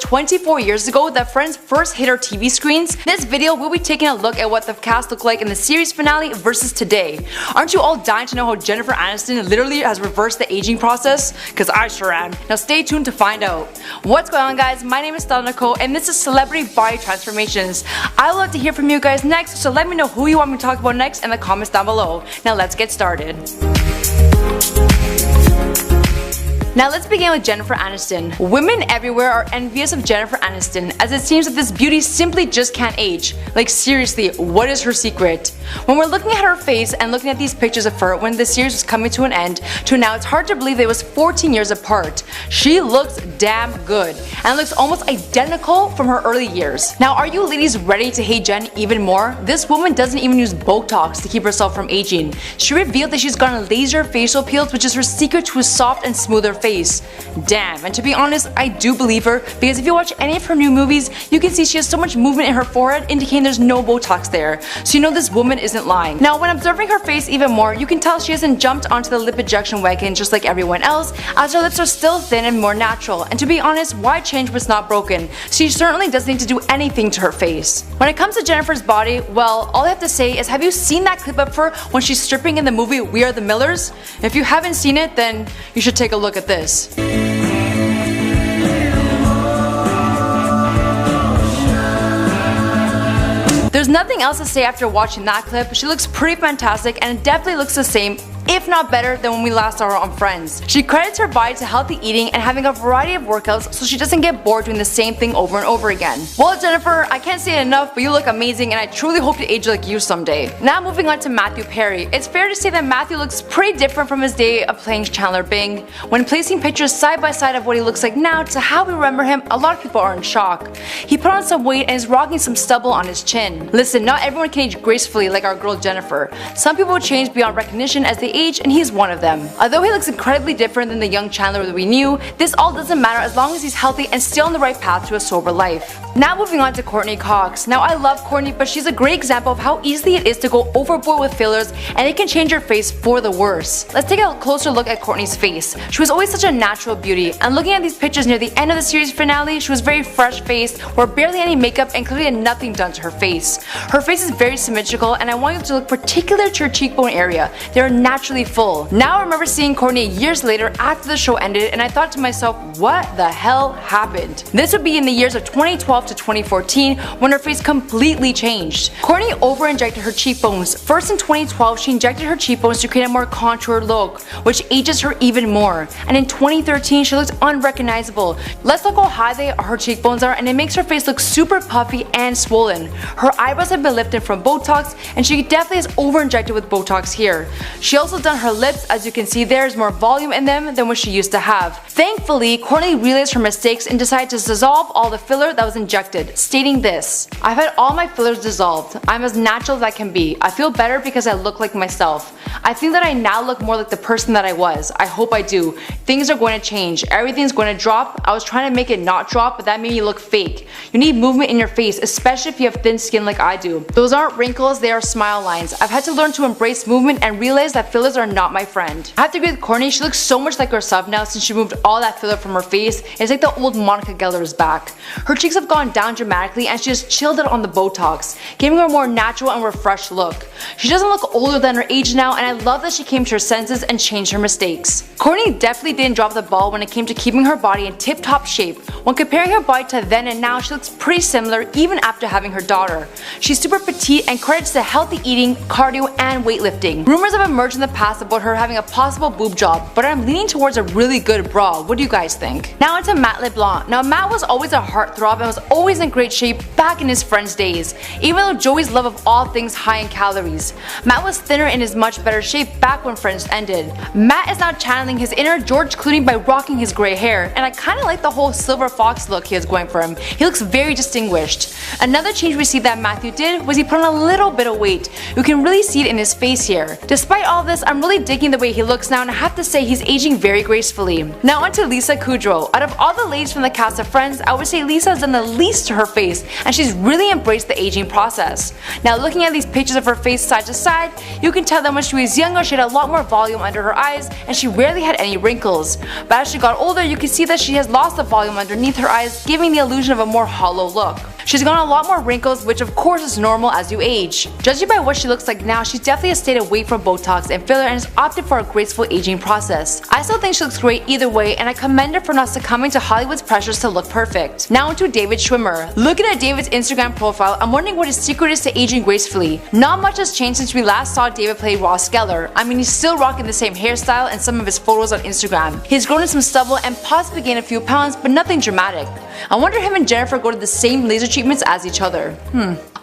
24 years ago that Friends first hit our TV screens, this video we'll be taking a look at what the cast looked like in the series finale versus today. Aren't you all dying to know how Jennifer Aniston literally has reversed the aging process? Cause I sure am. Now stay tuned to find out. What's going on, guys? My name is Stella Nicole and this is Celebrity Body Transformations. I would love to hear from you guys next, so let me know who you want me to talk about next in the comments down below. Now let's get started. Now let's begin with Jennifer Aniston. Women everywhere are envious of Jennifer Aniston, as it seems that this beauty simply just can't age. Like seriously, what is her secret? When we're looking at her face and looking at these pictures of her when the series was coming to an end to now, it's hard to believe they was 14 years apart. She looks damn good and looks almost identical from her early years. Now are you ladies ready to hate Jen even more? This woman doesn't even use Botox to keep herself from aging. She revealed that she's gotten laser facial peels, which is her secret to a soft and smoother face. Damn, and to be honest, I do believe her, because if you watch any of her new movies, you can see she has so much movement in her forehead, indicating there's no Botox there. So you know this woman isn't lying. Now when observing her face even more, you can tell she hasn't jumped onto the lip injection wagon just like everyone else, as her lips are still thin and more natural. And to be honest, why change what's not broken? She certainly doesn't need to do anything to her face. When it comes to Jennifer's body, well, all I have to say is, have you seen that clip of her when she's stripping in the movie We Are the Millers? If you haven't seen it, then you should take a look at this. There's nothing else to say after watching that clip. She looks pretty fantastic and it definitely looks the same, if not better, than when we last saw her on Friends. She credits her body to healthy eating and having a variety of workouts so she doesn't get bored doing the same thing over and over again. Well, Jennifer, I can't say it enough, but you look amazing and I truly hope to age like you someday. Now moving on to Matthew Perry. It's fair to say that Matthew looks pretty different from his day of playing Chandler Bing. When placing pictures side by side of what he looks like now to how we remember him, a lot of people are in shock. He put on some weight and is rocking some stubble on his chin. Listen, not everyone can age gracefully like our girl Jennifer. Some people change beyond recognition as they age, and he's one of them. Although he looks incredibly different than the young Chandler that we knew, this all doesn't matter as long as he's healthy and still on the right path to a sober life. Now moving on to Courtney Cox. Now I love Courtney, but she's a great example of how easily it is to go overboard with fillers, and it can change your face for the worse. Let's take a closer look at Courtney's face. She was always such a natural beauty, and looking at these pictures near the end of the series finale, she was very fresh faced, wore barely any makeup, and clearly had nothing done to her face. Her face is very symmetrical, and I want you to look particular to her cheekbone area. They are naturally full. Now I remember seeing Courtney years later after the show ended, and I thought to myself, what the hell happened? This would be in the years of 2012 to 2014 when her face completely changed. Courtney over-injected her cheekbones. First in 2012, she injected her cheekbones to create a more contoured look, which ages her even more. And in 2013, she looked unrecognizable. Let's look how high her cheekbones are, and it makes her face look super puffy and swollen. Her eyebrows have been lifted from Botox, and she definitely has over-injected with Botox here. She also done her lips, as you can see there's more volume in them than what she used to have. Thankfully, Courtney realized her mistakes and decided to dissolve all the filler that was injected, stating this: "I've had all my fillers dissolved. I'm as natural as I can be. I feel better because I look like myself. I think that I now look more like the person that I was. I hope I do. Things are going to change. Everything's going to drop. I was trying to make it not drop, but that made me look fake. You need movement in your face, especially if you have thin skin like I do. Those aren't wrinkles, they are smile lines. I've had to learn to embrace movement and realize that fillers are not my friend." I have to agree with Courtney, she looks so much like herself now since she moved all that filler from her face. It's like the old Monica Geller's back. Her cheeks have gone down dramatically and she just chilled it on the Botox, giving her a more natural and refreshed look. She doesn't look older than her age now, and I love that she came to her senses and changed her mistakes. Courtney definitely didn't drop the ball when it came to keeping her body in tip-top shape. When comparing her body to then and now, she looks pretty similar even after having her daughter. She's super petite and credits to healthy eating, cardio, and weightlifting. Rumors have emerged in the past about her having a possible boob job, but I'm leaning towards a really good bra. What do you guys think? Now onto Matt LeBlanc. Now Matt was always a heartthrob and was always in great shape back in his Friends days, even though Joey's love of all things high in calories. Matt was thinner and is much better shape back when Friends ended. Matt is now channeling his inner George Clooney by rocking his gray hair, and I kinda like the whole silver fox look he is going for him. He looks very distinguished. Another change we see that Matthew did was he put on a little bit of weight. You can really see it in his face here. Despite all this, honest, I'm really digging the way he looks now, and I have to say he's aging very gracefully. Now onto Lisa Kudrow. Out of all the ladies from the cast of Friends, I would say Lisa has done the least to her face, and she's really embraced the aging process. Now looking at these pictures of her face side to side, you can tell that when she was younger she had a lot more volume under her eyes and she rarely had any wrinkles. But as she got older, you can see that she has lost the volume underneath her eyes, giving the illusion of a more hollow look. She's gotten a lot more wrinkles, which of course is normal as you age. Judging by what she looks like now, she's definitely stayed away from Botox and filler and has opted for a graceful aging process. I still think she looks great either way, and I commend her for not succumbing to Hollywood's pressures to look perfect. Now onto David Schwimmer. Looking at David's Instagram profile, I'm wondering what his secret is to aging gracefully. Not much has changed since we last saw David play Ross Geller. I mean, he's still rocking the same hairstyle in some of his photos on Instagram. He's grown in some stubble and possibly gained a few pounds, but nothing dramatic. I wonder if him and Jennifer go to the same laser treatments as each other.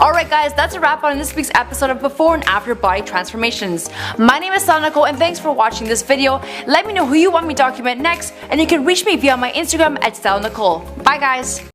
Alright guys, that's a wrap on this week's episode of Before and After Body Transformations. My name is Stella Nicole and thanks for watching this video. Let me know who you want me to document next, and you can reach me via my Instagram at Stella Nicole. Bye guys!